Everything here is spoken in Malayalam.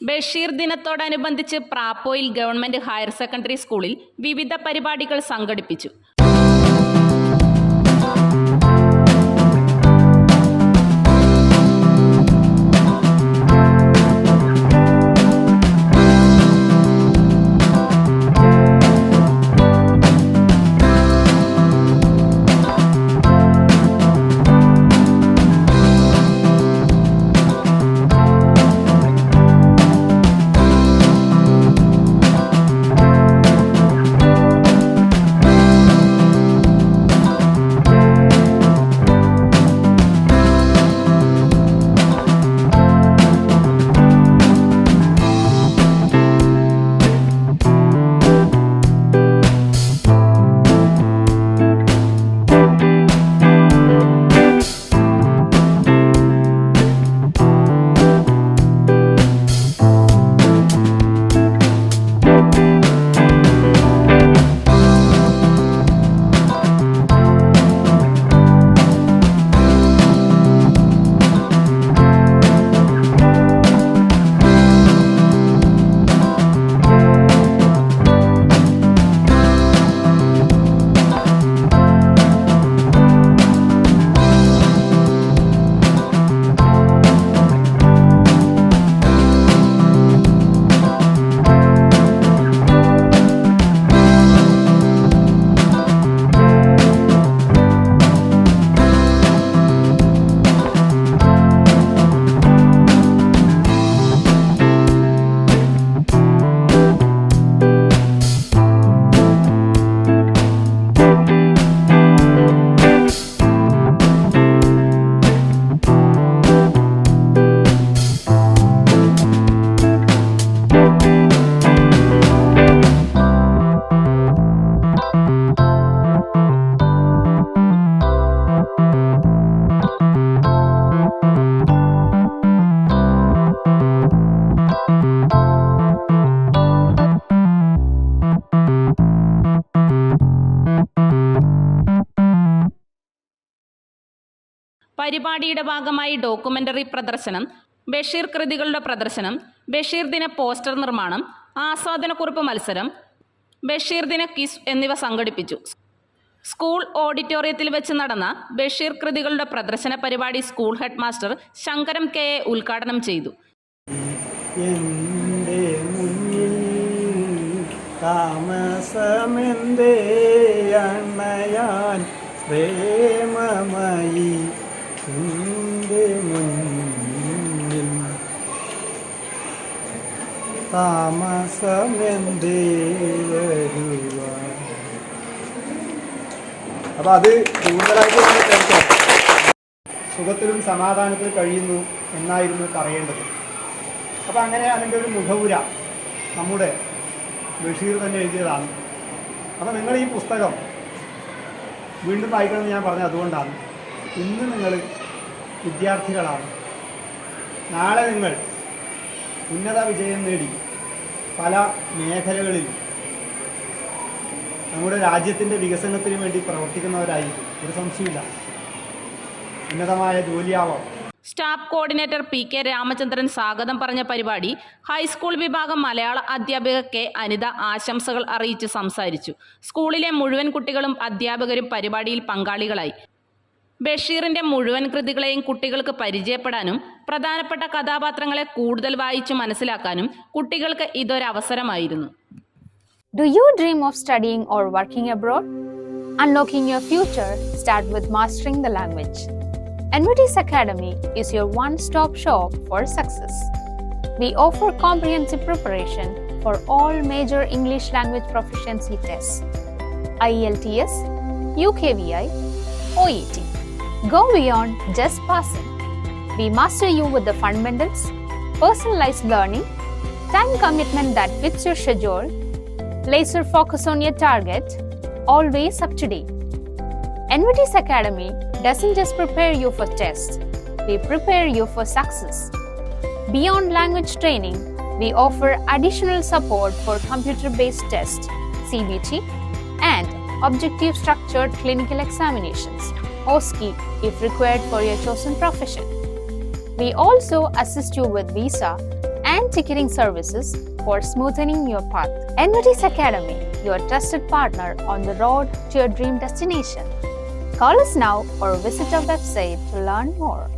ബഷീർ ദിനത്തോടനുബന്ധിച്ച് പ്രാപ്പോയിൽ ഗവൺമെന്റ് ഹയർ സെക്കൻഡറി സ്കൂളിൽ വിവിധ പരിപാടികൾ സംഘടിപ്പിച്ചു. പരിപാടിയുടെ ഭാഗമായി ഡോക്യുമെന്ററി പ്രദർശനം, ബഷീർ കൃതികളുടെ പ്രദർശനം, ബഷീർ ദിന പോസ്റ്റർ നിർമ്മാണം, ആസ്വാദനക്കുറിപ്പ് മത്സരം, ബഷീർ ദിന ക്വിസ് എന്നിവ സംഘടിപ്പിച്ചു. സ്കൂൾ ഓഡിറ്റോറിയത്തിൽ വെച്ച് നടന്ന ബഷീർ കൃതികളുടെ പ്രദർശന പരിപാടി school head master Sankaram K A ഉദ്ഘാടനം ചെയ്തു. പ്രേമമായി മുന്നിൽ താമസമെന്തേ വരുക. അപ്പം അത് കൂടുതലായിട്ട് കേൾക്കാം. സുഖത്തിലും സമാധാനത്തിലും കഴിയുന്നു എന്നായിരുന്നു പറയേണ്ടത്. അപ്പം അങ്ങനെ അതിൻ്റെ ഒരു മുഖവുര നമ്മുടെ ബഷീർ തന്നെ എഴുതിയതാണ്. അപ്പം നിങ്ങൾ ഈ പുസ്തകം വീണ്ടും വായിക്കണമെന്ന് ഞാൻ പറഞ്ഞത് അതുകൊണ്ടാണ്. ഇന്ന് നിങ്ങൾ വിദ്യാർത്ഥികളാണ്, നാളെ നിങ്ങൾ ഉന്നത വിജയം നേടി പല മേഖലകളിലും നമ്മുടെ രാജ്യത്തിൻ്റെ വികസനത്തിന് വേണ്ടി പ്രവർത്തിക്കുന്നവരായിരിക്കും, ഒരു സംശയമില്ല. ഉന്നതമായ ജോലിയാവാം. Staff coordinator P K Ramachandran സ്വാഗതം പറഞ്ഞ പരിപാടി ഹൈസ്കൂൾ വിഭാഗം മലയാള അധ്യാപിക കെ അനിത ആശംസകൾ അറിയിച്ച് സംസാരിച്ചു. സ്കൂളിലെ മുഴുവൻ കുട്ടികളും അധ്യാപകരും പരിപാടിയിൽ പങ്കാളികളായി. ബഷീറിന്റെ മുഴുവൻ കൃതികളെയും കുട്ടികൾക്ക് പരിചയപ്പെടാനും പ്രധാനപ്പെട്ട കഥാപാത്രങ്ങളെ കൂടുതൽ വായിച്ചു മനസ്സിലാക്കാനും കുട്ടികൾക്ക് ഇതൊരവസരമായിരുന്നു. Do you dream of studying or working abroad? Unlocking your future start with mastering the language. NVTS Academy is your one-stop shop for success. We offer comprehensive preparation for all major English language proficiency tests: IELTS, UKVI, OET. Go beyond just passing. We master you with the fundamentals, personalized learning, time commitment that fits your schedule, laser focus on your target, always up to date. NVTS Academy doesn't just prepare you for tests, we prepare you for success. Beyond language training, we offer additional support for computer-based tests, CBT, and objective structured clinical examinations, OSCE, if required for your chosen profession. We also assist you with visa and ticketing services for smoothening your path. NVT's Academy, your trusted partner on the road to your dream destination. Call us now or visit our website to learn more.